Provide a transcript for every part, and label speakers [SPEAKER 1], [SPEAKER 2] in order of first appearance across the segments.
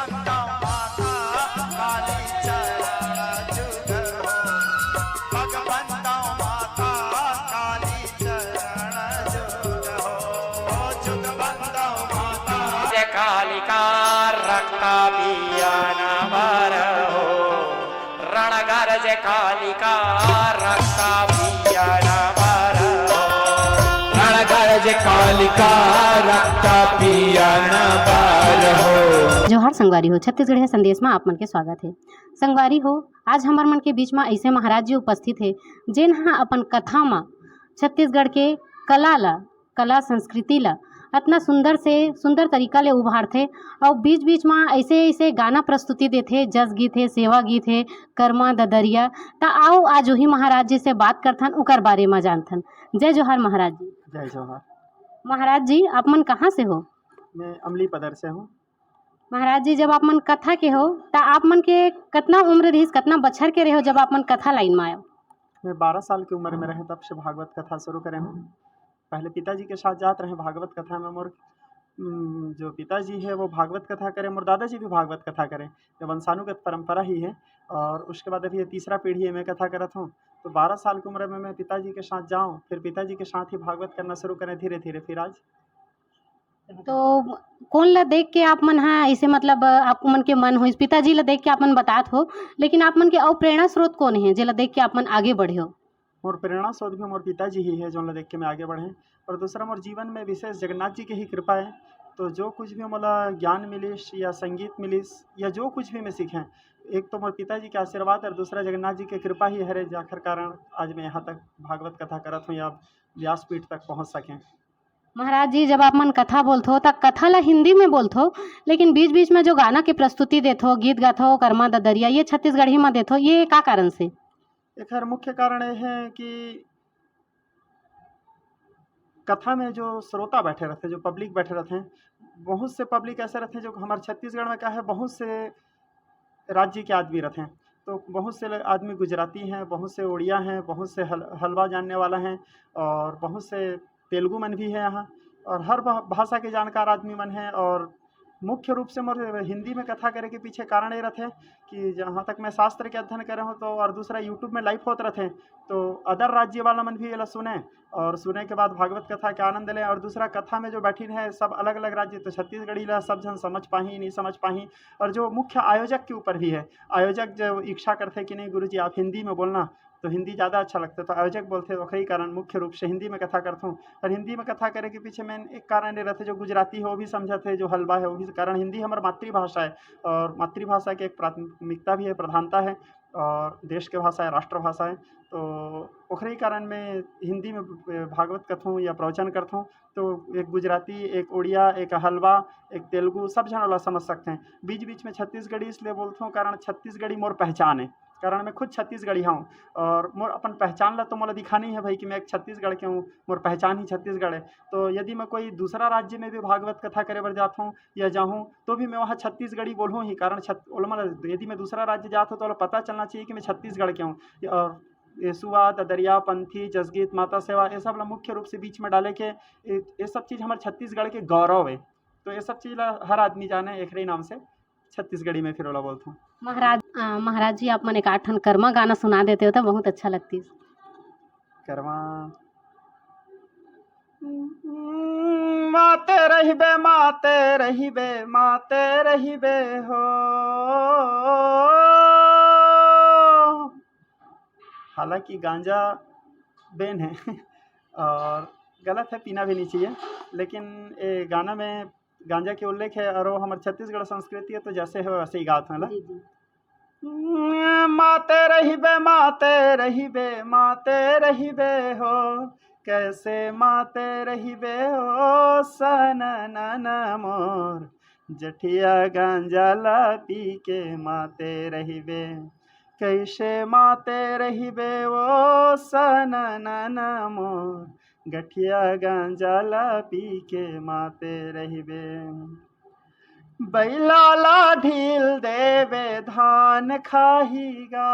[SPEAKER 1] बंदो माता काली चरण जुग हो, पग बंदो माता काली चरण जुग हो, जुग बंदो माता जय कालिका रक्ता पियान भर हो, रणगर जय कालिका रक्ता पियान भर हो, रणगर जय कालिका रक्ता पियान भर हो।
[SPEAKER 2] जोहार संगवारी हो, छत्तीसगढ़ संदेश में आप मन के स्वागत है। संगवारी हो, आज हमार मन के बीच में ऐसे महाराज जी उपस्थित है जिन हा अपन कथा में छत्तीसगढ़ के कला संस्कृति ला इतना सुंदर तरीका ले उभारथे और बीच बीच में ऐसे गाना प्रस्तुति देथे, जस गीत है, सेवा गीत है, कर्मा ददरिया। ता आओ आज वही महाराज जी से बात करथन, उकर बारे में जानथन। जय जोहार महाराज जी।
[SPEAKER 3] जय जोहार।
[SPEAKER 2] महाराज जी, आप मन कहाँ से हो?
[SPEAKER 3] मैं अमली पदर से हूँ।
[SPEAKER 2] महाराज जी, जब आप मन कथा के हो तो आप मन के कितना उम्र रही, कितना बछर के रहे हो जब आप मन कथा लाइन में आयो?
[SPEAKER 3] मैं 12 साल की उम्र में रहे तब से भागवत कथा शुरू करे हूँ। पहले पिताजी के साथ जात रहे भागवत कथा में। मोर जो पिताजी है वो भागवत कथा करे, मोर दादाजी भी भागवत कथा करे। ये वंशानुगत परंपरा ही है। और उसके बाद अभी ये तीसरा पीढ़ी है मैं कथा करत हूँ। तो 12 साल की उम्र में मैं पिताजी के साथ जाऊँ, फिर पिताजी के साथ ही भागवत करना शुरू करें धीरे धीरे। फिर आज
[SPEAKER 2] तो कौन ला देख के आप मन हाँ ऐसे मतलब आप मन के मन हो, इस पिताजी ला देख के आप मन बतात हो, लेकिन आप मन के और प्रेरणा स्रोत कौन है जेला देख के आप मन आगे बढ़े हो?
[SPEAKER 3] मोर प्रेरणा स्रोत भी मोर पिताजी ही है जो देख के मैं आगे बढ़े। और दूसरा मोर जीवन में विशेष जगन्नाथ जी की ही कृपा है। तो जो कुछ भी मोला ज्ञान मिलिस या संगीत मिलिस या जो कुछ भी मैं सीखें, एक तो मोर पिताजी के आशीर्वाद और दूसरा जगन्नाथ जी की कृपा ही है जाकर कारण आज मैं यहाँ तक भागवत कथा करत हूँ या व्यासपीठ तक पहुँच सकें।
[SPEAKER 2] महाराज जी, जब आप मन कथा बोलते हो तो कथा ला हिंदी में बोलते हो, लेकिन बीच बीच में जो गाना की प्रस्तुति देते हो, गीत गाते हो, कर्मा ददरिया, ये छत्तीसगढ़ी में देते हो, ये का कारण से?
[SPEAKER 3] एक हर मुख्य कारण ये है कि कथा में जो श्रोता बैठे रहते, जो पब्लिक बैठे रहते हैं, बहुत से पब्लिक ऐसे रहते हैं जो हमारे छत्तीसगढ़ में क्या है, बहुत से राज्य के आदमी रहते हैं। तो बहुत से आदमी गुजराती हैं, बहुत से उड़िया हैं, बहुत से हलवा जानने वाला हैं और बहुत से तेलुगु मन भी है यहाँ। और हर भाषा के जानकार आदमी मन हैं। और मुख्य रूप से मोर हिंदी में कथा करे के पीछे कारण ये रहते कि जहाँ तक मैं शास्त्र के अध्ययन करे हूँ तो, और दूसरा यूट्यूब में लाइव होते रहते तो अदर राज्य वाला मन भी ये सुने और सुने के बाद भागवत कथा के आनंद लें। और दूसरा कथा में जो बैठी है सब अलग अलग राज्य, तो छत्तीसगढ़ी ला सब जन समझ पाही नहीं समझ पाही। और जो मुख्य आयोजक के ऊपर भी है, आयोजक जो इच्छा करते कि नहीं गुरुजी आप हिंदी में बोलना, तो हिंदी ज़्यादा अच्छा लगता है, तो आयोजक बोलते तो कई कारण मुख्य रूप से हिंदी में कथा करता हूँ। और हिंदी में कथा करे के पीछे मैं एक कारण ये रहते, जो गुजराती है वो भी समझते हैं, जो हलवा है वो भी, कारण हिंदी हमारी मातृभाषा है और मातृभाषा की एक प्राथमिकता भी है, प्रधानता है और देश के भाषा है, राष्ट्रभाषा है। तो ओखरी कारण मैं हिंदी में भागवत कथूँ या प्रवचन करता हूँ। तो एक गुजराती, एक उड़िया, एक हलवा, एक तेलुगु, सब जन वाला समझ सकते हैं। बीच बीच में छत्तीसगढ़ी इसलिए बोलता हूँ कारण छत्तीसगढ़ी मोर पहचान है, कारण मैं खुद छत्तीसगढ़ी हूँ और मोर अपन पहचान ला तो मोला दिखानी है भाई कि मैं एक छत्तीसगढ़ के हूँ, मोर पहचान ही छत्तीसगढ़ है। तो यदि मैं कोई दूसरा राज्य में भी भागवत कथा करे बर जाता हूँ या जाऊँ तो भी मैं वहाँ छत्तीसगढ़ी बोलूँ ही, कारण यदि मैं दूसरा राज्य जाता हूँ तो पता चलना चाहिए कि मैं छत्तीसगढ़ के हूँ। और येसुआ, ददरिया, पंथी, जसगीत, माता सेवा, ये सब मुख्य रूप से बीच में डाले के ये सब चीज़ हमारे छत्तीसगढ़ के गौरव है। तो ये सब चीज़ हर आदमी जाने एक ही नाम से छत्तीसगढ़ी में फिर वाला बोलता हूँ।
[SPEAKER 2] महाराज जी, आप मन एक आठ ठन कर्मा गाना सुना देते हो तो बहुत अच्छा लगती है।
[SPEAKER 3] कर्मा माते रहिबे माते रहिबे माते रहिबे हो। हालांकि गांजा बैन है और गलत है, पीना भी नहीं चाहिए, लेकिन ये गाना में गांजा के उल्लेख है और वो हमारे छत्तीसगढ़ संस्कृति है, तो जैसे है वैसे ही गाते हैं ना। माते रहिबे माते रहिबे माते रहिबे हो, कैसे माते रहिबे हो सनन मोर, जठिया गांजा ला पी के माते रहिबे, कैसे माते रहिबे वो सनन मोर, गठिया गांजा ला पी के माते रहिबे। बैलाला ढील देवे धान खाहीगा,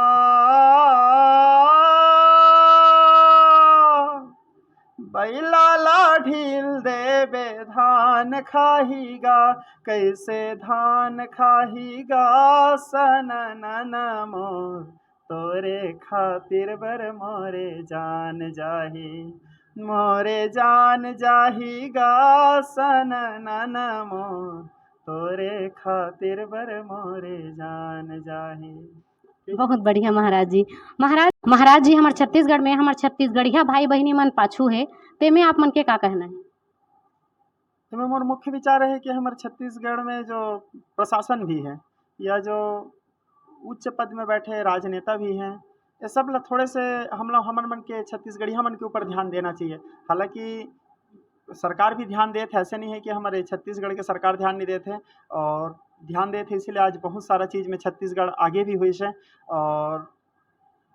[SPEAKER 3] बैलाला ढील देबे धान खाहीगा, कैसे धान खाहीगा सननन मोर, तोरे खातिर बर मोरे जान जाही, मोरे जान जाहीगा सननन मोर, तोरे खातिर बर मोरे जान जाही।
[SPEAKER 2] बहुत बढ़िया महाराज जी। महाराज जी, हमार छत्तीसगढ़ में हमार छत्तीसगढ़िया भाई बहनी मन पाछू है, तेमे आप मन के का कहना है?
[SPEAKER 3] इसमें मोर मुख्य विचार है कि हमारे छत्तीसगढ़ में जो प्रशासन भी है या जो उच्च पद में बैठे राजनेता भी हैं, ये सब लोग थोड़े से हम लोग हमन मन के छत्तीसगढ़िया मन के ऊपर ध्यान देना चाहिए। हालांकि सरकार भी ध्यान देते है, ऐसे नहीं है कि हमारे छत्तीसगढ़ के सरकार ध्यान नहीं देते हैं, और ध्यान देते इसीलिए आज बहुत सारा चीज़ में छत्तीसगढ़ आगे भी हुई है। और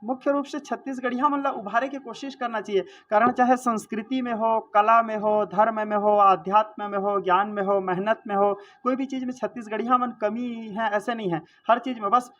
[SPEAKER 3] मुख्य रूप से छत्तीसगढ़िया मतलब उभारे की कोशिश करना चाहिए, कारण चाहे संस्कृति में हो, कला में हो, धर्म में हो, आध्यात्म में हो, ज्ञान में हो, मेहनत में हो, कोई भी चीज़ में छत्तीसगढ़िया मन कमी है ऐसे नहीं है। हर चीज़ में बस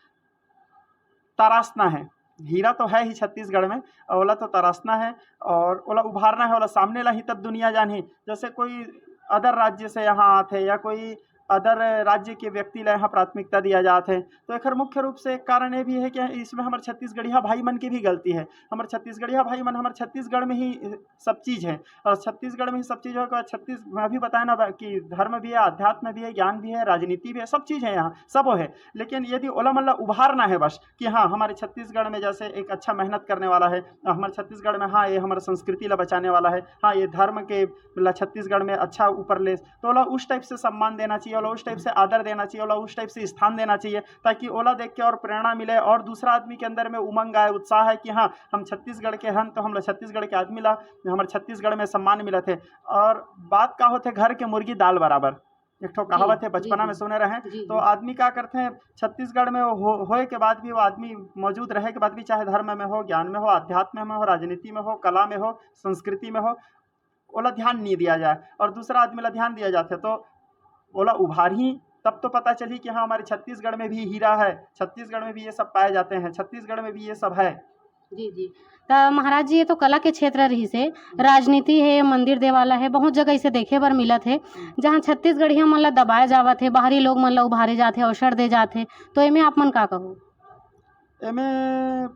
[SPEAKER 3] तराशना है, हीरा तो है ही छत्तीसगढ़ में, ओला तो तराशना है और ओला उभारना है, ओला सामने ला ही तब दुनिया जानी। जैसे कोई अदर राज्य से यहाँ आते या कोई अदर राज्य के व्यक्ति ला यहाँ प्राथमिकता दिया जाता है, तो एक मुख्य रूप से एक कारण ये भी है कि इसमें हमारे छत्तीसगढ़िया भाई मन की भी गलती है। हमारे छत्तीसगढ़िया भाई मन हमारे छत्तीसगढ़ में ही सब चीज़ है, और छत्तीसगढ़ में ही सब चीज़ होगा। मैं भी बताया ना कि धर्म भी है, अध्यात्म भी है, ज्ञान भी है, राजनीति भी है, सब चीज़ है यहाँ, सब वो है। लेकिन यदि ओला मल्ला उभारना है बस कि हाँ हमारे छत्तीसगढ़ में जैसे एक अच्छा मेहनत करने वाला है, हमारे छत्तीसगढ़ में हाँ ये हमारे संस्कृति ला बचाने वाला है, हाँ ये धर्म के छत्तीसगढ़ में अच्छा ऊपर ले, तो ओला उस टाइप से सम्मान देना चाहिए, ओला उस टाइप से आदर देना चाहिए, ओला उस टाइप से स्थान देना चाहिए, ताकि ओला देख के और प्रेरणा मिले और दूसरा आदमी के अंदर में उमंग आए, उत्साह है कि हाँ हम छत्तीसगढ़ के हन, तो हम लोग छत्तीसगढ़ के आदमी ला हमारे छत्तीसगढ़ में सम्मान मिला थे। और बात का होते घर के मुर्गी दाल बराबर, एक ठो कहावत है बचपना में सुने रहे। तो आदमी क्या करते हैं छत्तीसगढ़ में होए के बाद भी, वो आदमी मौजूद रहे के बाद भी, चाहे धर्म में हो, ज्ञान में हो, अध्यात्म में हो, राजनीति में हो, कला में हो, संस्कृति में हो, ओला ध्यान नहीं दिया जाए और दूसरा आदमी ला ध्यान दिया जाता है, तो ओला उभार ही तब तो पता चली कि हाँ हमारे छत्तीसगढ़ में भी हीरा है, छत्तीसगढ़ में भी ये सब पाए जाते हैं, छत्तीसगढ़ में भी ये सब है।
[SPEAKER 2] जी जी। तो महाराज जी, ये तो कला के क्षेत्र रही से, राजनीति है, मंदिर देवाला है, बहुत जगह इसे देखे बर मिलत है जहाँ छत्तीसगढ़िया मन ला दबाए जावत है, बाहरी लोग मन ला उभारे जाते, अवसर दे जाते, तो एमे आप मन का कहो?
[SPEAKER 3] एमे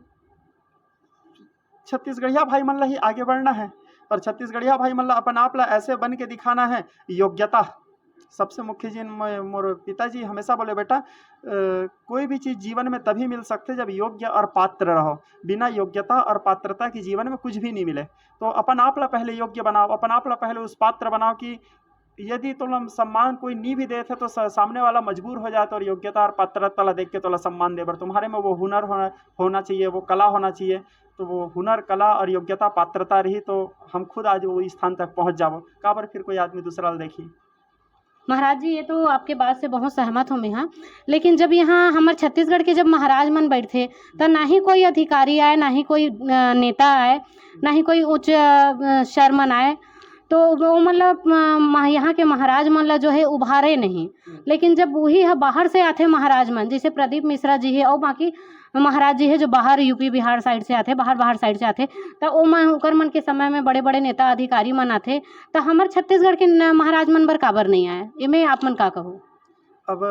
[SPEAKER 3] छत्तीसगढ़िया भाई मन ला ही आगे बढ़ना है, और छत्तीसगढ़िया भाई मन ला अपन आप ला ऐसे बन के दिखाना है। योग्यता सबसे मुख्य चीज, मोर पिताजी हमेशा बोले बेटा कोई भी चीज़ जीवन में तभी मिल सकते जब योग्य और पात्र रहो, बिना योग्यता और पात्रता की जीवन में कुछ भी नहीं मिले। तो अपन आप ला पहले योग्य बनाओ, अपन आप ला पहले उस पात्र बनाओ कि यदि तुम सम्मान कोई नहीं भी देते तो सामने वाला मजबूर हो जाता, और योग्यता और पात्रता ला देख के तो सम्मान दे, पर तुम्हारे में वो हुनर होना चाहिए, वो कला होना चाहिए। तो वो हुनर, कला और योग्यता, पात्रता रही तो हम खुद आज वो स्थान तक पहुँच जाओ, का पर फिर कोई आदमी दूसरा देखी।
[SPEAKER 2] महाराज जी, ये तो आपके बात से बहुत सहमत हूँ मैं, हाँ। लेकिन जब यहाँ हमारे छत्तीसगढ़ के जब महाराज मन बैठे तो ना ही कोई अधिकारी आए, ना ही कोई नेता आए, ना ही कोई उच्च शर्मन आए, तो वो मतलब यहाँ के महाराज मन ला जो है उभारे नहीं। लेकिन जब वही है बाहर से आते महाराज मन, जैसे प्रदीप मिश्रा जी है और बाकी महाराज जी है जो बाहर यूपी बिहार साइड से आते, बाहर साइड से आते, तो वो ओकर मन के समय में बड़े बड़े नेता अधिकारी मन आते, तो हमारे छत्तीसगढ़ के महाराज मन बर काबर नहीं आए, इमे आप मन का कहो?
[SPEAKER 3] अब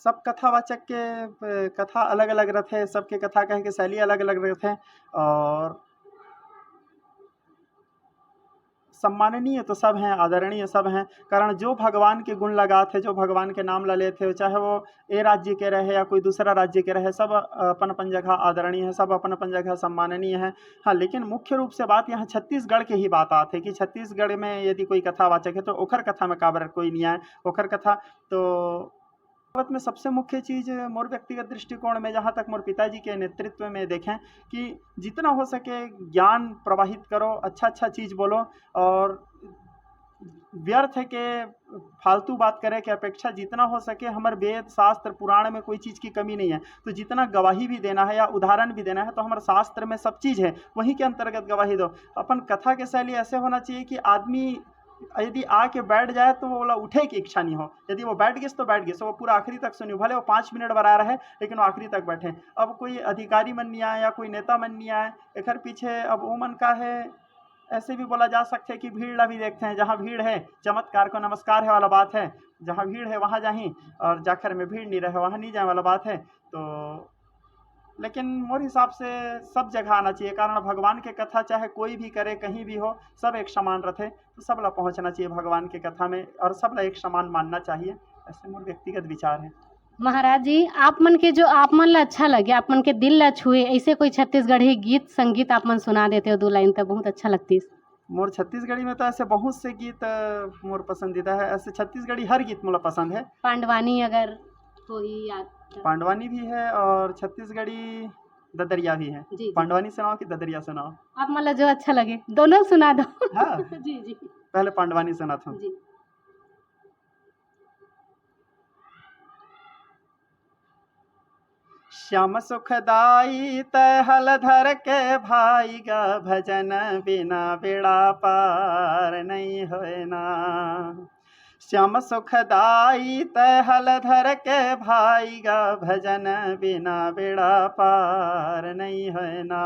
[SPEAKER 3] सब कथावाचक के कथा अलग अलग रहते, सबके कथा कहे के शैली अलग अलग रहते, और सम्माननीय तो सब हैं, आदरणीय सब हैं, कारण जो भगवान के गुण लगाते, जो भगवान के नाम ला लेते, चाहे वो ए राज्य के रहे या कोई दूसरा राज्य के रहे, सब अपन अपन जगह आदरणीय है, सब अपन अपन जगह सम्माननीय है। हाँ, लेकिन मुख्य रूप से बात यहाँ छत्तीसगढ़ के ही बात आते कि छत्तीसगढ़ में यदि कोई कथावाचक है तो ओखर कथा में काबर कोई नहीं आए, ओखर कथा तो में सबसे मुख्य चीज़ मोर व्यक्तिगत दृष्टिकोण में, जहाँ तक मोर पिताजी के नेतृत्व में देखें कि जितना हो सके ज्ञान प्रवाहित करो, अच्छा चीज़ बोलो, और व्यर्थ है कि फालतू बात करे के अपेक्षा जितना हो सके हमारे वेद शास्त्र पुराण में कोई चीज़ की कमी नहीं है, तो जितना गवाही भी देना है या उदाहरण भी देना है तो हमारे शास्त्र में सब चीज़ है, वहीं के अंतर्गत गवाही दो। अपन कथा के शैली ऐसे होना चाहिए कि आदमी यदि आके बैठ जाए तो वो बोला उठे की इच्छा नहीं हो, यदि वो बैठ गए तो बैठ गए, वो पूरा आखिरी तक सुनियो, भले वो 5 मिनट बरा रहे लेकिन वो आखिरी तक बैठे। अब कोई अधिकारी मन नहीं आए या कोई नेता मन नहीं आए, एक पीछे अब वो मन का है ऐसे भी बोला जा सकता है कि भीड़ ला भी देखते हैं, जहाँ भीड़ है चमत्कार को नमस्कार है वाला बात है, जहाँ भीड़ है वहाँ जाही और जाकर में भीड़ नहीं रहे वहाँ नहीं जाए वाला बात है। तो लेकिन मोर हिसाब से सब जगह आना चाहिए, कारण भगवान के कथा चाहे कोई भी करे कहीं भी हो सब एक समान रथे, तो सब ला पहुँचना चाहिए भगवान के कथा में और सब ला एक समान मानना चाहिए। ऐसे मोर व्यक्तिगत विचार है।
[SPEAKER 2] महाराज जी, आप मन के जो आप मन ला अच्छा लगे, आप मन के दिल ला छुए, ऐसे कोई छत्तीसगढ़ी गीत संगीत आप मन सुना देते हो 2 लाइन तो बहुत अच्छा लगती।
[SPEAKER 3] मोर छत्तीसगढ़ी में तो ऐसे बहुत से गीत मोर पसंदीदा है, ऐसे छत्तीसगढ़ी हर गीत मोला पसंद है।
[SPEAKER 2] पांडवानी अगर कोई याद
[SPEAKER 3] पांडवानी भी है और छत्तीसगढ़ी ददरिया भी है।
[SPEAKER 2] जी, जी।
[SPEAKER 3] पांडवानी सुनाओ कि ददरिया सुनाओ?
[SPEAKER 2] आप मन ला जो अच्छा लगे दोनों सुना दो।
[SPEAKER 3] हाँ
[SPEAKER 2] जी जी
[SPEAKER 3] पहले पांडवानी सुनाता हूँ।
[SPEAKER 2] जी।
[SPEAKER 3] श्याम सुखदाई तय हल धर के भाई गा भजन बिना बेड़ा पार नहीं होए ना। श्याम सुखदाई तय हल धर के भाई गा भजन बिना बेड़ा पार नहीं होए ना।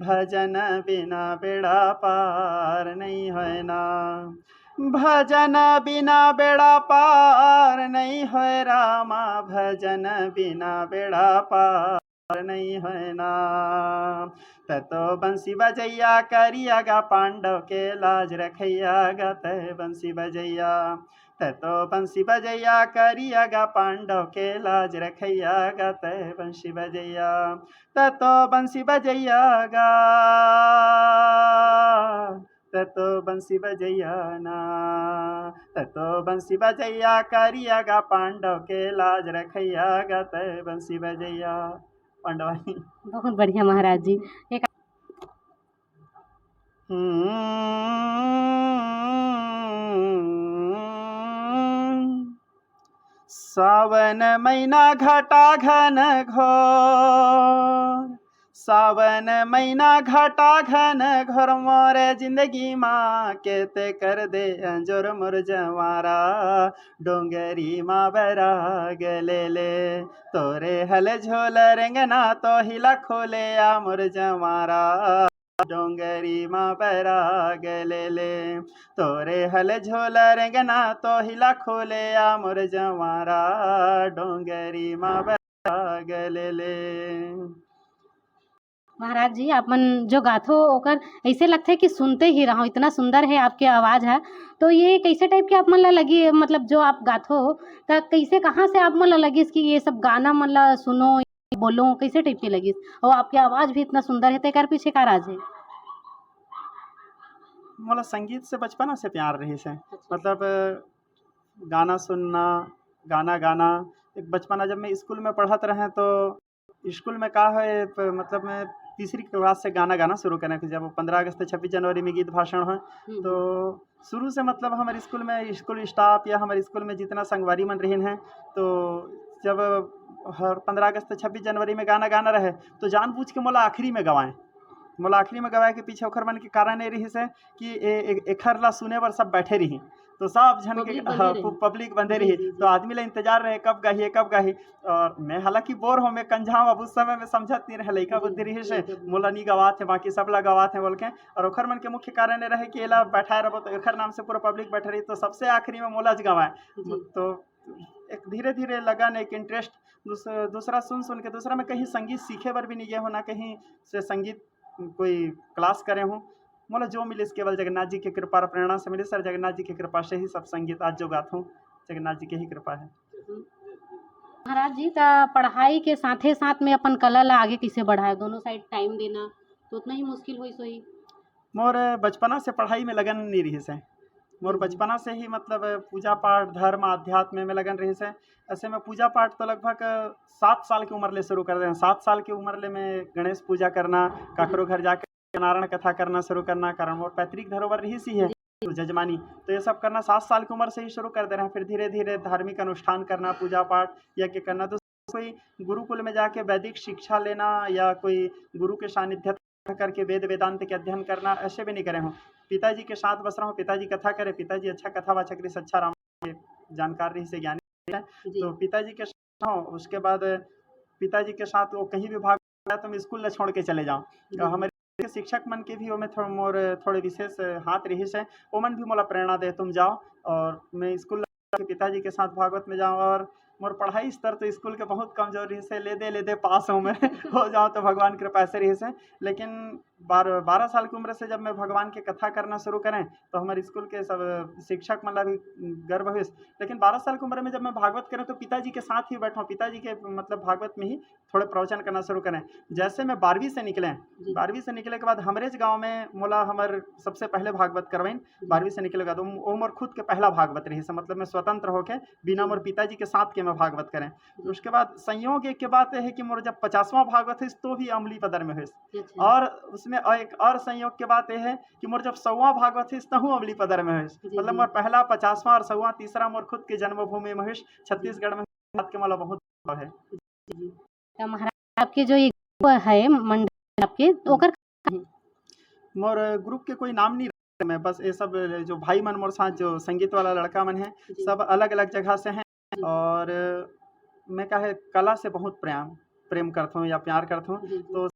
[SPEAKER 3] भजन बिना बेड़ा पार नहीं होए ना। भजन बिना बेड़ा पार नहीं होए रामा। भजन बिना बेड़ा पार नहीं होए ना। ततो बंसी बजैया करिया गा पांडव के लाज रखैया गा तय बंसी बजैया। ततो बंसी बजैया करिया गा पांडव के लाज रखैया गा तय बंसी बजैया। ततो बंसी बजैया गा ततो बंसी बजैया ना। ततो बंसी बजैया करिया गा पांडव के लाज रखैया गा तय बंसी बजैया। पांडवानी।
[SPEAKER 2] बहुत बढ़िया महाराज जी। एक
[SPEAKER 3] सावन महीना घटा घन घोर। सावन महीना घटा घन घोर मोरे जिंदगी माँ केते कर दे अंजोर मोर जवारा। डोंगरी माँ बरा गले ले तोरे हल झोल रेंगना तो हिला खोले आ मोर जवारा। डोंगरी माँ बरा गले ले तोरे हल झोल रेंगना तो हिला खोले आ मोर जवारा। डोंगरी माँ बरा गले ले।
[SPEAKER 2] महाराज जी, आप मन जो गाथो ओकर ऐसे लगता है कि सुनते ही रहो, इतना सुंदर है आपकी आवाज़ है। तो ये कैसे टाइप की आप मन ला लगी, मतलब जो आप गाथो त कैसे कहाँ से आप मन ला लगिस कि ये सब गाना मन ला सुनो बोलो, कैसे टाइप की लगिस? और आपकी आवाज़ भी इतना सुंदर है, तो एकर पीछे का राज है?
[SPEAKER 3] मोला संगीत से बचपना से प्यार रही से, मतलब गाना सुनना गाना गाना। एक बचपना जब मैं स्कूल में पढ़त रहे तो स्कूल में का है मतलब मैं तीसरी क्लास से गाना गाना शुरू करें। फिर जब 15 अगस्त 26 जनवरी में गीत भाषण है तो शुरू से मतलब हमारे स्कूल में स्कूल स्टाफ या हमारे स्कूल में जितना संगवारी मन रहे हैं तो जब हर 15 अगस्त 26 जनवरी में गाना गाना रहे तो जानबूझ के मोला आखिरी में गवाएं। मोला आखिरी में गवाए के पीछे ओखर मन के कारण ये रही से कि एखर ला सुने बर सब बैठे रही, तो सब जन के पब्लिक बंधे रही, तो आदमी ला इंतजार रहे कब गाही कब गाही। और मैं हालांकि बोर हो मैं कंझाव, अब उस समय में समझत नहीं रहे, लइका बुद्धि रही से मोला नहीं गवात है, बाकी सब ला गवात है बोल के। और ओखर मन के मुख्य कारण ये रहे कि एला बैठाए रहो तो एखर नाम से पूरा पब्लिक बैठे रही, तो सबसे आखिरी में मोला ज गवाए। तो एक धीरे धीरे लगन एक इंटरेस्ट दूसरा सुन के दूसरा में कहीं संगीत सीखे बर भी नहीं गए हो, ना कहीं से संगीत कोई क्लास करे हूँ। मोला जो मिले केवल जगन्नाथ जी की कृपा और प्रेरणा से मिले सर। जगन्नाथ जी की कृपा से ही सब संगीत आज जो गाता हूँ जगन्नाथ जी की ही कृपा है।
[SPEAKER 2] महाराज जी, तो पढ़ाई के साथे साथ में अपन कला ला आगे कैसे बढ़ाए, दोनों साइड टाइम देना तो उतना ही मुश्किल हुई सोई?
[SPEAKER 3] मोर बचपना से पढ़ाई में लगन नहीं रही से। मोर बचपना से ही मतलब पूजा पाठ धर्म आध्यात्म में लगन रही से। ऐसे में पूजा पाठ तो लगभग 7 साल की उम्र ले शुरू कर दें। 7 साल की उम्र ले मैं गणेश पूजा करना, काकरो घर जाकर नारायण कथा करना शुरू करना, कारण मोर पैतृक धरोहर रही सी है तो जजमानी, तो ये सब करना 7 साल की उम्र से ही शुरू कर दे रहे हैं। फिर धीरे धीरे धार्मिक अनुष्ठान करना, पूजा पाठ यज्ञ करना। तो कोई गुरुकुल में जाके वैदिक शिक्षा लेना या कोई गुरु के सानिध्य करके वेद वेदांत के अध्ययन करना, ऐसे भी नहीं करे हूँ। पिताजी के साथ बस रहा हूँ, पिताजी कथा करे, पिताजी अच्छा कथावाचक रही, अच्छा राम जानकार रही से ज्ञानी है, तो पिताजी के साथ हूँ। उसके बाद पिताजी के साथ वो कहीं भी भाग तो मैं स्कूल छोड़ के चले जाऊँ। हमारे शिक्षक मन के भी ओमे मोर थोड़े विशेष हाथ रहिस है। ओ मन भी मोला प्रेरणा दे तुम जाओ और मैं स्कूल के पिताजी के साथ भागवत में जाऊँ और मोर पढ़ाई स्तर तो स्कूल के बहुत कमजोर रही से लेदे पास हूँ मैं हो जाऊँ तो भगवान कृपा से रही से। लेकिन 12 साल की उम्र से जब मैं भगवान की कथा करना शुरू करें तो हमारे स्कूल के सब शिक्षक मतलब भी गर्व हुई। लेकिन 12 साल की उम्र में जब मैं भागवत करें तो पिताजी के साथ ही बैठा, पिताजी के मतलब भागवत में ही थोड़े प्रवचन करना शुरू करें। जैसे मैं 12वीं से निकले, 12वीं से निकले के बाद हमरेज गाँव में मोला हमार सबसे पहले भागवत करवाइन। 12वीं से निकले के बाद वो मोर खुद के पहला भागवत रही से, मतलब मैं स्वतंत्र होके बिना मोर पिताजी के साथ के मैं भागवत करें। उसके बाद संयोग एक के बात है कि मोर जब 50वां भागवत है तो भी अमली पदर में हुई। और उसमें एक और संयोग के बात यह है कि मोर जब 100वां भागवत है तहु अमली पदर में हुई। मतलब मोर पहला 50वां और 100वां तीसरा मोर खुद के जन्मभूमि में हुई छत्तीसगढ़ में। बात के मला बहुत है।
[SPEAKER 2] तो महाराज आपके जो ये है मंडल आपके तो ओकर
[SPEAKER 3] मोर ग्रुप के कोई नाम नहीं रखे मैं, बस ये सब जो भाई मन मोर साथ जो संगीत वाला लड़का मन है सब अलग अलग जगह से हैं। और मैं कहे कला से बहुत प्रेम करता हूँ या प्यार करता हूँ। तो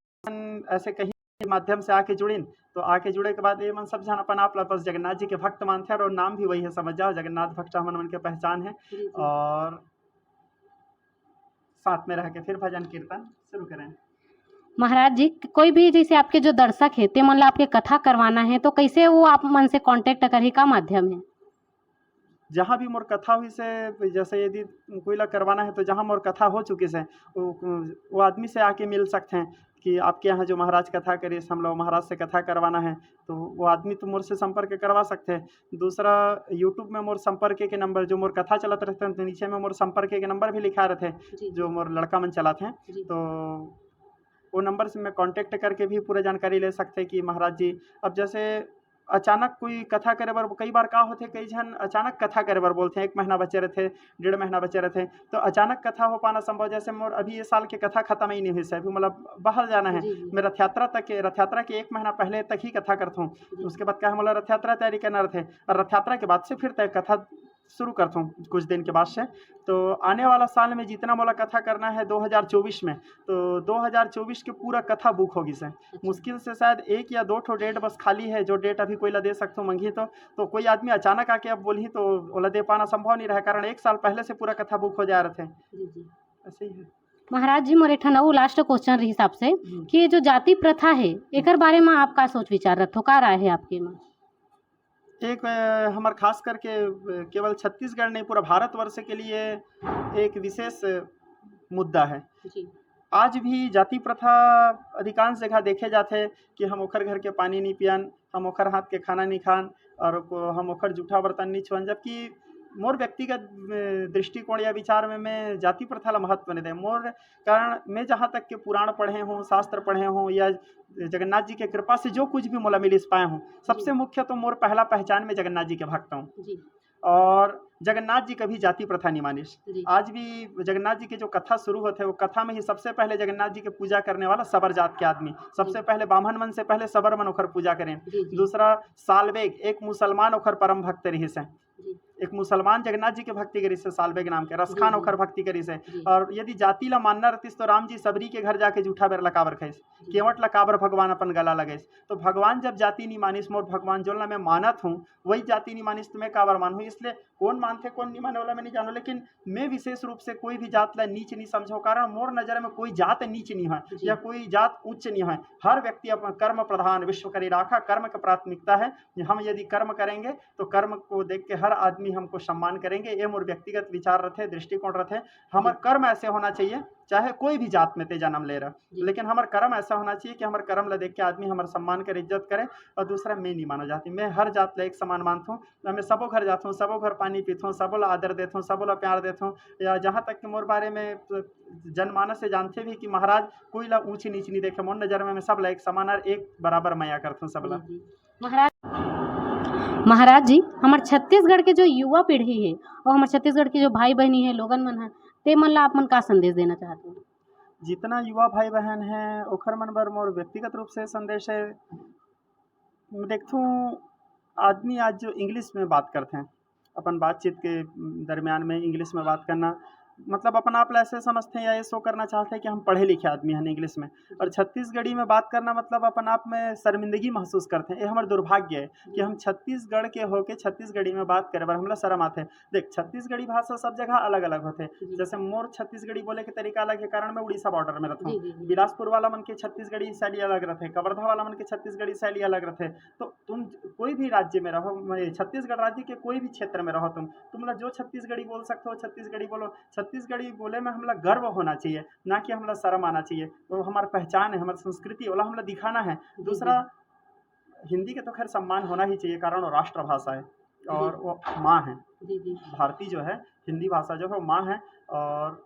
[SPEAKER 3] ऐसे कहीं माध्यम से आके जुड़ीन तो आके जुड़े के बाद ये मन सब जन अपन आप बस जगन्नाथ जी के भक्त मानते हैं और नाम भी वही है, समझ जाओ जगन्नाथ भक्त मन के पहचान है। और साथ में रह के फिर भजन कीर्तन शुरू करें।
[SPEAKER 2] महाराज जी कोई भी जैसे आपके जो दर्शक है ते मन ला आपके कथा करवाना है तो कैसे वो आप मन से कांटेक्ट करही का माध्यम है?
[SPEAKER 3] जहाँ भी मोर कथा हुई से, जैसे यदि कोई ला करवाना है तो जहाँ मोर कथा हो चुकी से वो आदमी से आके मिल सकते हैं कि आपके यहाँ जो महाराज कथा करिए हम लोग महाराज से कथा करवाना है तो वो आदमी तो मोर से संपर्क करवा सकते हैं। दूसरा यूट्यूब में मोर संपर्क के नंबर जो मोर कथा चलत रहते हैं तो नीचे में मोर संपर्क के नंबर भी लिखा रहते जो मोर लड़का मन चलाते हैं। तो वो नंबर से मैं कांटेक्ट करके भी पूरा जानकारी ले सकते हैं कि महाराज जी अब जैसे अचानक कोई कथा करे बर कई बार का होते कई जन अचानक कथा करे बर बोलते हैं, 1 महीना बचे रहते 1.5 महीना बचे रहते तो अचानक कथा हो पाना संभव। जैसे मोर अभी ये साल की कथा खत्म ही नहीं हुई है, अभी मतलब बाहर जाना है। मैं रथ यात्रा के 1 महीना पहले तक ही कथा करता हूँ। उसके बाद क्या है मतलब रथ यात्रा तैयारी करना रहते और रथ यात्रा के बाद से फिर तय कथा शुरू करता हूँ कुछ दिन के बाद से। तो आने वाला साल में जितना मोला कथा करना है 2024 में, तो 2024 के पूरा कथा बुक होगी से मुश्किल से शायद 1 या 2 ठो डेट बस खाली है जो डेट अभी कोई ला दे सकता हूँ मंगी तो कोई आदमी अचानक आके अब बोली तो ओला दे पाना संभव नहीं रहा, कारण 1 साल पहले से पूरा कथा बुक हो जा रहे थे। ऐसे ही है।
[SPEAKER 2] महाराज जी मोर एक ठन अउ लास्ट क्वेश्चन रही हिसाब से कि ये जो जाति प्रथा है एकर बारे में आप का सोच विचार रखो, का राय है आपके में?
[SPEAKER 3] एक हमार खास करके केवल छत्तीसगढ़ नहीं पूरा भारतवर्ष के लिए एक विशेष मुद्दा है। आज भी जाति प्रथा अधिकांश जगह देखे जाते हैं कि हम ओखर घर के पानी नहीं पियन, हम ओखर हाथ के खाना नहीं खान और हम ओखर जूठा बर्तन नहीं छुअन। जबकि मोर व्यक्तिगत दृष्टिकोण या विचार में मैं जाति प्रथा ला महत्व नहीं दे। मोर कारण मैं जहाँ तक के पुराण पढ़े हूँ, शास्त्र पढ़े हूँ या जगन्नाथ जी के कृपा से जो कुछ भी मोला मिलिस पाए हूँ, सबसे मुख्य तो मोर पहला पहचान में जगन्नाथ जी के भक्त हूँ। और जगन्नाथ जी कभी जाति प्रथा नहीं मानिस। आज भी जगन्नाथ जी के जो कथा शुरू होते हैं वो कथा में ही सबसे पहले जगन्नाथ जी के पूजा करने वाला सबर जात के आदमी, सबसे पहले ब्राह्मण मन से पहले सबर मन ओखर पूजा करें। दूसरा सालवेग एक मुसलमान ओखर परम भक्त रही से, एक मुसलमान जगन्नाथ जी के भक्ति करी से सालवेग नाम के रसखान ओखर भक्ति करी से। और यदि जाति ला मानना रहतीस तो राम जी सबरी के घर जाके जूठा बेर लकाबर खाइस, केवट लकाबर भगवान अपन गला लगाइस। तो भगवान जब जाति नहीं मानिस, मोर भगवान जो ला मैं मानत हूँ वही जाति नहीं मानिस तो मैं काबर मानूँ। इसलिए कौन मानते कौन नहीं माने वाला मैं नहीं जानू, लेकिन मैं विशेष रूप से कोई भी जात ला नीच नहीं समझो, कारण मोर नजर में कोई जात नीच नहीं है या कोई जात उच्च नहीं है। हर व्यक्ति अपना कर्म प्रधान विश्व करी राखा, कर्म का प्राथमिकता है। हम यदि कर्म करेंगे तो कर्म को देख के हर आदमी हमको सम्मान करेंगे। ये मोर व्यक्तिगत विचार रहते, दृष्टिकोण रहते। हमार कर्म ऐसे होना चाहिए चाहे कोई भी जात में ते जन्म ले रहा, लेकिन हमार कर्म ऐसा होना चाहिए कि हमार कर्म ला देख के आदमी हमार सम्मान करे, इज्जत करे। और दूसरा मैं नहीं मानो जाती, मैं हर जात ला एक समान मानता हूँ। मैं सबो घर जाता हूँ, सबो घर पानी पीता हूँ, सबो ला आदर देता हूँ, सबो ला प्यार देता हूँ। या जहाँ तक कि मोर बारे में जनमानस से जानते भी कि महाराज कोई ला ऊंची नीच नहीं देखे, मोर नजर में मैं सब ला एक समान और एक बराबर माया करता हूँ सब ला।
[SPEAKER 2] महाराज जी हमार छत्तीसगढ़ के जो युवा पीढ़ी है और हमार छत्तीसगढ़ के जो भाई बहनी है लोगन मन है ते मन ला आप मन का संदेश देना चाहते हैं?
[SPEAKER 3] जितना युवा भाई बहन हैं ओखर मन बर मोर व्यक्तिगत रूप से संदेश है। मैं देखता हूँ आदमी आज जो इंग्लिश में बात करते हैं, अपन बातचीत के दरमियान में इंग्लिश में बात करना, मतलब अपना आप ऐसे समझते हैं या ये शो करना चाहते हैं कि हम पढ़े लिखे आदमी हैं इंग्लिश में, और छत्तीसगढ़ी में बात करना मतलब अपन आप में शर्मिंदगी महसूस करते हैं। ये हमारा दुर्भाग्य है कि हम छत्तीसगढ़ के होके छत्तीसगढ़ी में बात करे बार हमला शर्म आते हैं। देख, छत्तीसगढ़ी भाषा सब जगह अलग अलग होते हैं। जैसे मोर छत्तीसगढ़ी बोले के तरीका अलग है, कारण मैं उड़ीसा बॉर्डर में रहता हूँ। बिलासपुर वाला मन के छत्तीसगढ़ी शैली अलग रहते, कवर्धा वाला मन के छत्तीसगढ़ी शैली अलग रहते। तो तुम कोई भी राज्य में रहो, छत्तीसगढ़ राज्य के कोई भी क्षेत्र में रहो, तुम जो छत्तीसगढ़ी बोल सकते हो छत्तीसगढ़ी बोलो। छत्तीसगढ़ी बोले में हमला गर्व होना चाहिए, ना कि हमला शर्म आना चाहिए। वो हमारी पहचान है, हमारी संस्कृति वाला हमला दिखाना है। दूसरा, हिंदी के तो खैर सम्मान होना ही चाहिए, कारण वो राष्ट्रभाषा है और वो माँ है। भारतीय जो है, हिंदी भाषा जो है वो माँ है, और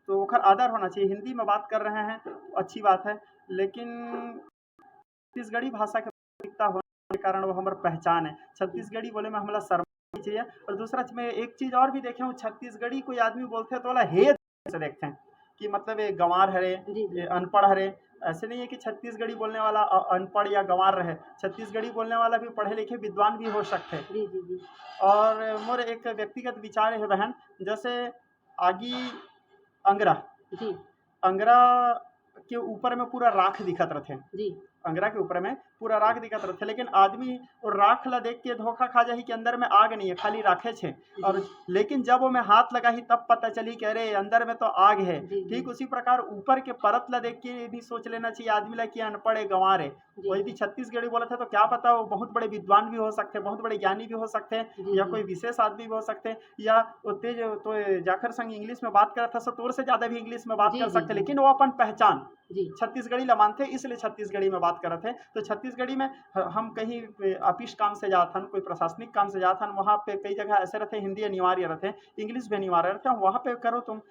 [SPEAKER 3] तो ओखर आदर होना चाहिए। हिंदी में बात कर रहे हैं तो अच्छी बात है, लेकिन छत्तीसगढ़ी भाषा के प्राथमिकता होने के कारण वो हमारी पहचान है। छत्तीसगढ़ी बोले में हमला शर्म नहीं चाहिए। और दूसरा, मैं एक चीज़ और भी देखे हूँ, छत्तीसगढ़ी कोई आदमी बोलते हैं तो वाला हे से देखते हैं कि मतलब ये गंवार हरे, ये अनपढ़ हरे। ऐसे नहीं है कि छत्तीसगढ़ी बोलने वाला अनपढ़ या गंवार रहे, छत्तीसगढ़ी बोलने वाला भी पढ़े लिखे विद्वान भी हो सकते हैं। और मोर एक व्यक्तिगत विचार है बहन, जैसे आगी अंगरा अंगरा के ऊपर में पूरा राख दिखत रहते, अंगरा के ऊपर में पूरा राख दिखत रहते, लेकिन आदमी और राख ला देख के धोखा खा जाही कि अंदर में आग नहीं है, खाली राखे छे। और लेकिन जब वो में हाथ लगाही तब पता चली कि अरे अंदर में तो आग है। ठीक उसी प्रकार ऊपर के परत ला देख के भी सोच लेना चाहिए आदमी ला कि अनपढ़ है, गंवार है। कोई भी छत्तीसगढ़ी बोला था तो क्या पता वो बहुत बड़े विद्वान भी हो सकते हैं, बहुत बड़े ज्ञानी भी हो सकते हैं, या कोई विशेष आदमी भी हो सकते हैं, या तेज तो जाकर संग इंग्लिश में बात कर था सो तोर से ज्यादा भी इंग्लिश में बात कर सकते हैं, लेकिन वो अपन पहचान छत्तीसगढ़ी ला मानते, इसलिए छत्तीसगढ़ी में बात करते हैं। तो छत्तीसगढ़ी में हम कहीं ऑफिस काम से जाते हैं, कोई प्रशासनिक काम से जाते हैं, वहाँ पे कई जगह ऐसे रहते हैं हिंदी अनिवार्य रहते हैं, इंग्लिश भी अनिवार्य रहते हैं, वहाँ पे करो तुम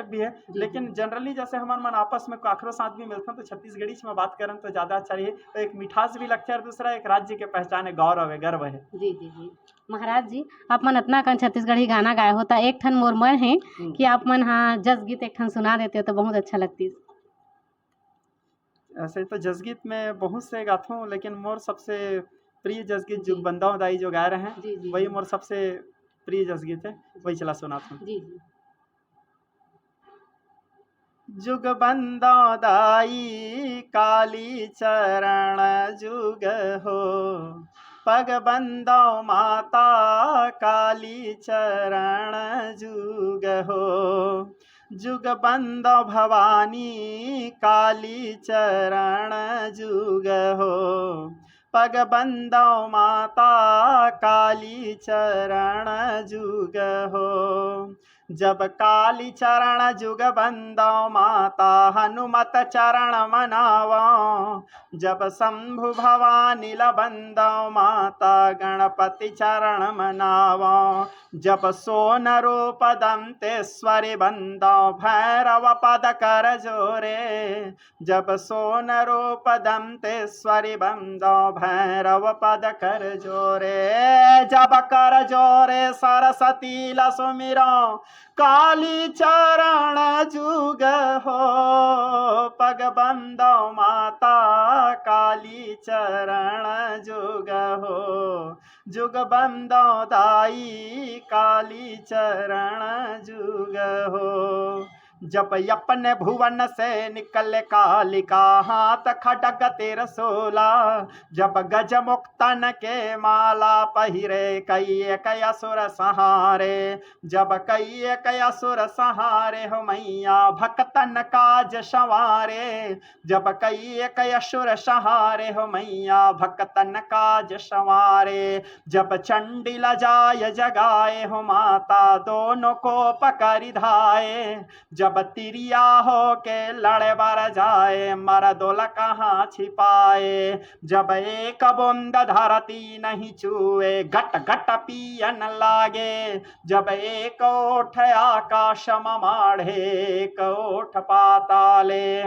[SPEAKER 3] भी है। लेकिन जनरली जैसे हमारे मन आपस में काखरो साथ भी मिलते हैं तो छत्तीसगढ़ी में बात करें तो ज़्यादा अच्छा रही। तो एक मिठास भी लगता है, और दूसरा एक राज्य के पहचान है, गौरव है, गर्व है।
[SPEAKER 2] जी महाराज जी, आप मन इतना कन छत्तीसगढ़ी गाना गाए होता, एक ठन मोर मन है कि आप मन हाँ जस गीत एक ठन सुना देते हो तो बहुत अच्छा लगती।
[SPEAKER 3] ऐसे तो जसगीत में बहुत से गाता हूँ, लेकिन मोर सबसे प्रिय जसगीत जुगबंदा दाई जो गा रहे हैं वही मोर सबसे प्रिय जसगीत है, वही चला सुनाता हूँ। जुगबंदा दाई काली चरण जुग हो, पग बंदो माता काली चरण जुग हो। जुग बंदो भवानी काली चरण जुग हो, पग बंदो माता काली चरण जुग हो। जब काली चरण जुग बंदो माता हनुमत चरण मनावो, जब शंभु भवानी ल बंदो माता गणपति चरण मनावो। जब सोन रूप दंतेश्वरी बंदो भैरव पद कर जोरे, जब सोन रूप दंतेश्वरी बंदो भैरव पद कर जोरे। जब कर जोरे सरस्वती ल सुमिरो काली चरण जुग हो, पग बंदो माता काली चरण जुग हो। जुग बंदो दाई काली चरण जुग हो। जब अपने भुवन से निकले कालिका हाथ खड़ग त्रिशूला, जब गज मुक्तन के माला पहिरे कई कई असुर सहारे। जब कई कई असुर सहारे हो मैया भक्तन काज संवारे, जब कई कई असुर सहारे हो मैया भक्तन काज संवारे। जब चंडी ल जाय जगाए हो माता दोनों को पकड़ धाए, जब तिरिया हो के लड़े बर जाए मरदोल कहाँ छिपाए। जब एक बूंद धरती नहीं छुए घट घट पियन लागे, जब एक ओठ आकाश माढ़े एक ओठ पाताले।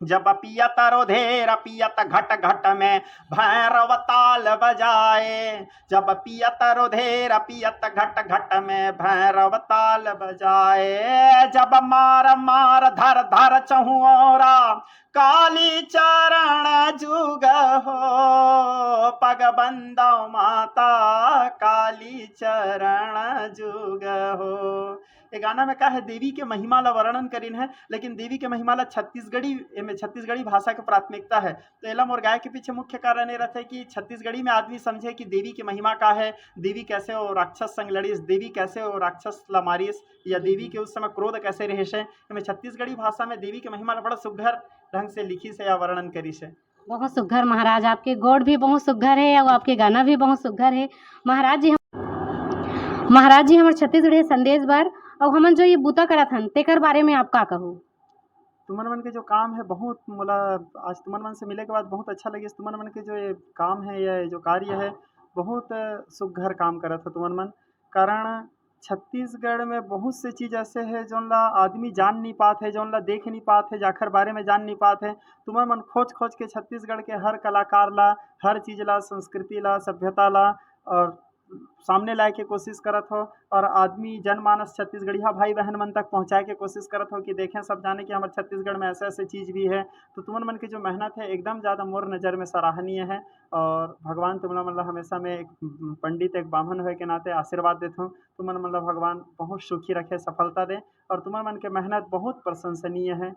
[SPEAKER 3] जब पियत रोधेर पियत घट घट में भैरव ताल बजाए, जब पियत रोधेर पियत घट घट में भैरव ताल बजाए। जब मार मार धर धर चहुओरा काली चरण जुग हो, पग बंदो माता काली चरण जुग हो। ये गाना में क्या है, देवी के महिमा ला वर्णन करीन है, लेकिन देवी के महिमा ला छत्तीसगढ़ी भाषा के प्राथमिकता है। तो एला मोर गाय के पीछे मुख्य कारण ये रहता है कि छत्तीसगढ़ी में आदमी समझे कि देवी की महिमा का है, देवी कैसे वो राक्षस संग लड़ीस, देवी कैसे वो राक्षस ला मारिस, या देवी के उस समय क्रोध कैसे रहिस है। मैं छत्तीसगढ़ी भाषा में देवी के महिमा ला बड़ा सुघर ढंग से लिखी से या वर्णन करी से।
[SPEAKER 2] बहुत सुघर महाराज, आपके गोड़ भी बहुत सुघर है और आपके गाना भी बहुत सुघर है। महाराज जी हमारे छत्तीसगढ़ी संदेश बर और हमन जो ये बूता करत हन तेकर बारे में आप का कहू?
[SPEAKER 3] तुमन मन के जो काम है बहुत मोला आज तुमन मन से मिले के बाद बहुत अच्छा लगे। तुमन मन के जो ये काम है या जो कार्य है बहुत सुघर काम करत हो तुमन मन। कारण छत्तीसगढ़ में बहुत से चीज़ ऐसे है जौन ला आदमी जान नहीं पात है, जौन ला देख नहीं पात है, जाखर बारे में जान नहीं पात है। तुमन मन खोज खोज के छत्तीसगढ़ के हर कलाकार ला, हर चीज़ ला, संस्कृति ला, सभ्यता ला और सामने लाए के कोशिश करत हो, और आदमी जनमानस छत्तीसगढ़िया भाई बहन मन तक पहुँचाए के कोशिश करत हो कि देखें, सब जाने कि हमारे छत्तीसगढ़ में ऐसे ऐसे चीज़ भी है। तो तुमन मन की जो मेहनत है एकदम ज़्यादा मोर नज़र में सराहनीय है, और भगवान तुमन मन ला हमेशा में एक पंडित एक ब्राह्मण होए के नाते आशीर्वाद देता हूँ। तुमन मन ला भगवान बहुत सुखी रखे, सफलता दे, और तुमन मन के मेहनत बहुत प्रशंसनीय है।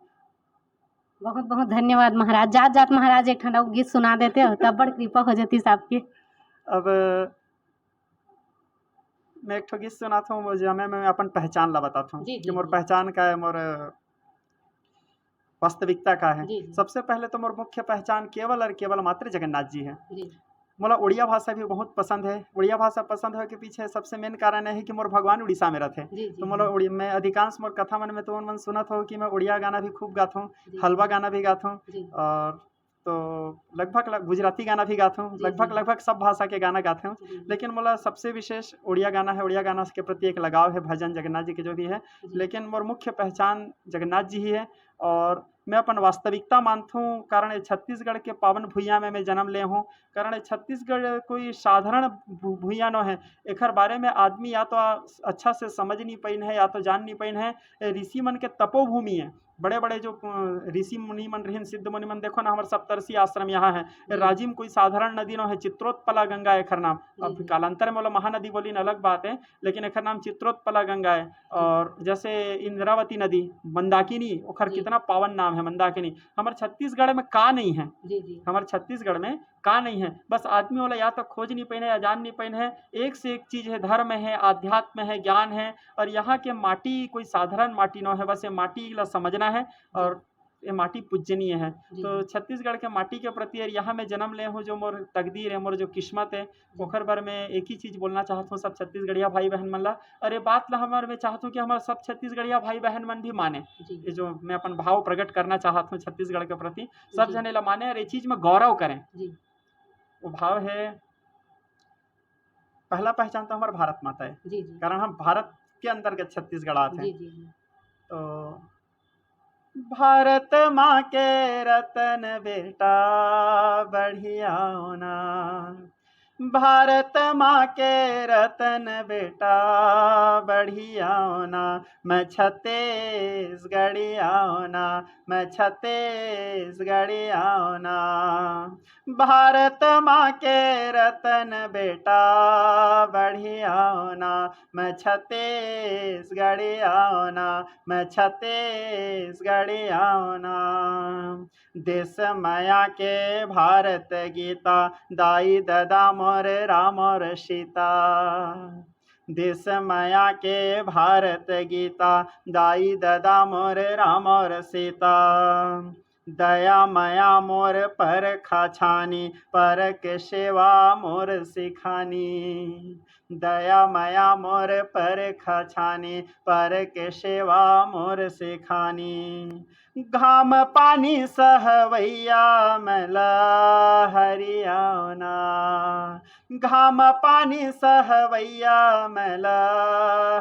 [SPEAKER 2] बहुत बहुत धन्यवाद महाराज। जात जात महाराज एक ठंडा गीत सुना देते हो तब बड़ कृपा हो जाती सबकी।
[SPEAKER 3] अब मैं एक ठो गीत सुनाता हूँ, जमे मैं अपन पहचान ला बताता हूँ
[SPEAKER 2] जी, जी,
[SPEAKER 3] कि मोर
[SPEAKER 2] जी।
[SPEAKER 3] पहचान का है, मोर वास्तविकता का है।
[SPEAKER 2] जी, जी।
[SPEAKER 3] सबसे पहले तो मोर मुख्य पहचान केवल और केवल मात्र जगन्नाथ जी है।
[SPEAKER 2] जी
[SPEAKER 3] मोला उड़िया भाषा भी बहुत पसंद है। उड़िया भाषा पसंद होए के पीछे सबसे मेन कारण है कि मोर भगवान उड़ीसा में रहते।
[SPEAKER 2] जी जी
[SPEAKER 3] तो मोला मैं अधिकांश मोर कथा मन में तो मन सुनत हो कि मैं उड़िया गाना भी खूब गाता हूँ,
[SPEAKER 2] जी।
[SPEAKER 3] हलवा गाना भी गाता हूँ,
[SPEAKER 2] जी
[SPEAKER 3] और तो लगभग गुजराती गाना भी गाता हूँ,
[SPEAKER 2] जी,
[SPEAKER 3] लगभग
[SPEAKER 2] जी।
[SPEAKER 3] लगभग सब भाषा के गाना गाते हूँ।
[SPEAKER 2] जी, जी।
[SPEAKER 3] लेकिन मोला सबसे विशेष उड़िया गाना है। उड़िया गाना के प्रति एक लगाव है, भजन जगन्नाथ जी के जो भी है।
[SPEAKER 2] जी।
[SPEAKER 3] लेकिन मोर मुख्य पहचान जगन्नाथ जी ही है, और मैं अपन वास्तविकता मानता हूँ। कारण ये छत्तीसगढ़ के पावन भुइयाँ में मैं जन्म ले हूँ। कारण ये छत्तीसगढ़ कोई साधारण भुइयाँ न है। एकर बारे में आदमी या तो अच्छा से समझ नहीं पाइन है, या तो जान नहीं पाइन है। ऋषि मन के तपोभूमि है। बड़े बड़े जो ऋषि मुनि मन रहिन, सिद्ध मुनि मन, देखो ना हमारे सप्तर्षि आश्रम यहाँ है। राजिम में कोई साधारण नदी न है, चित्रोत्पला गंगा एकर नाम। अब
[SPEAKER 2] जी।
[SPEAKER 3] कालांतर में वाला महानदी बोली अलग बात है, लेकिन एकर नाम चित्रोत्पला गंगा है। और जैसे इंद्रावती नदी, मंदाकिनी, ओखर
[SPEAKER 2] जी।
[SPEAKER 3] कितना पावन नाम है मंदाकिनी। हमारे छत्तीसगढ़ में का नहीं है,
[SPEAKER 2] जी जी
[SPEAKER 3] हमारे छत्तीसगढ़ में का नहीं है। बस आदमी वाला या तो खोज नहीं पाइन है, या जान नहीं पाइन है। एक से एक चीज़ है, धर्म है, आध्यात्म है, ज्ञान है। और यहाँ के माटी कोई साधारण माटी न है, बस ये माटी ला समझना है, और ये माटी पूजनीय है।
[SPEAKER 2] जी।
[SPEAKER 3] तो छत्तीसगढ़ के माटी के प्रति और यहाँ मैं जन्म ले हूँ, जो मोर तकदीर है, मोर जो किस्मत है, ओखर बारे में एक ही चीज़ बोलना चाहता हूँ सब छत्तीसगढ़िया भाई बहन मन ला। और ये बात ला हमारे मैं चाहता हूँ कि हमारे सब छत्तीसगढ़िया भाई बहन मन भी माने।
[SPEAKER 2] जी।
[SPEAKER 3] ये जो मैं अपन भाव प्रकट करना चाहता हूँ छत्तीसगढ़ के प्रति, सब
[SPEAKER 2] जी।
[SPEAKER 3] जने ला माने और ये चीज़ में गौरव करें।
[SPEAKER 2] जी
[SPEAKER 3] वो भाव है, पहला पहचान तो हमारा भारत माता है।
[SPEAKER 2] जी जी
[SPEAKER 3] कारण हम भारत के अंतर्गत छत्तीसगढ़ आते
[SPEAKER 2] जी
[SPEAKER 3] हैं।
[SPEAKER 2] जी जी
[SPEAKER 3] तो भारत माँ के रतन बेटा बढ़िया होना, भारत माँ के रतन बेटा बढ़िया होना, मैं छत्तीसगढ़िया होना, मैं छत्तीसगढ़िया होना। भारत माँ के रतन बेटा बढ़िया होना, मैं छत्तीसगढ़िया होना, मैं छत्तीसगढ़िया होना। देश माया के भारत गीता, दाई ददा मोर राम और सीता। देश माया के भारत गीता, दाई ददा मोर राम और सीता। दया माया मोर पर खाछानी, पर के सेवा मोर सिखानी। दया माया मोर पर खाछानी, पर के सेवा मोर सिखानी। घाम पानी सहवैया मला हरियाणा, घाम पानी सहवैया मला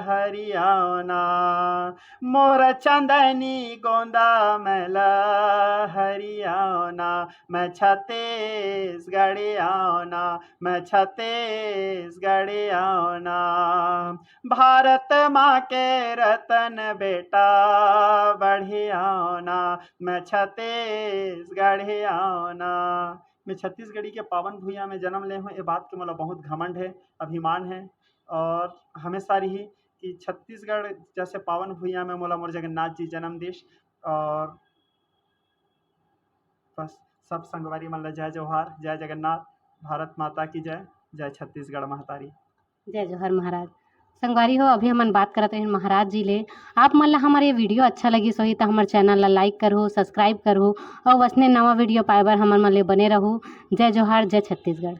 [SPEAKER 3] हरियाणा। मोर चंदनी गोंदा मला हरियाणा, मैं छत्तीसगढ़िया होना, मैं छत्तीसगढ़िया होना। भारत माँ के रतन बेटा बढ़िया होना, मैं छत्तीसगढ़िया होना। मैं छत्तीसगढ़ी के पावन भूइयाँ में जन्म ले हूँ, ये बात के मोला बहुत घमंड है, अभिमान है, और हमेशा रही कि छत्तीसगढ़ जैसे पावन भूइयाँ में मोला मोर जगन्नाथ जी जन्म देश। और बस सब संगवारी मन ला जय जोहार, जय जगन्नाथ, भारत माता की जय, जय छत्तीसगढ़ महतारी।
[SPEAKER 2] जय जोहर महाराज। संगवारी हो, अभी हमन बात करत रहे महाराज जी ले। आप मन ला हमारे ये वीडियो अच्छा लगी सोही तो हमारे चैनल ला लाइक करहु, सब्सक्राइब करहु और वसने नवा वीडियो पाए बर हमन मन ले बने रहू। जय जोहार, जय छत्तीसगढ़।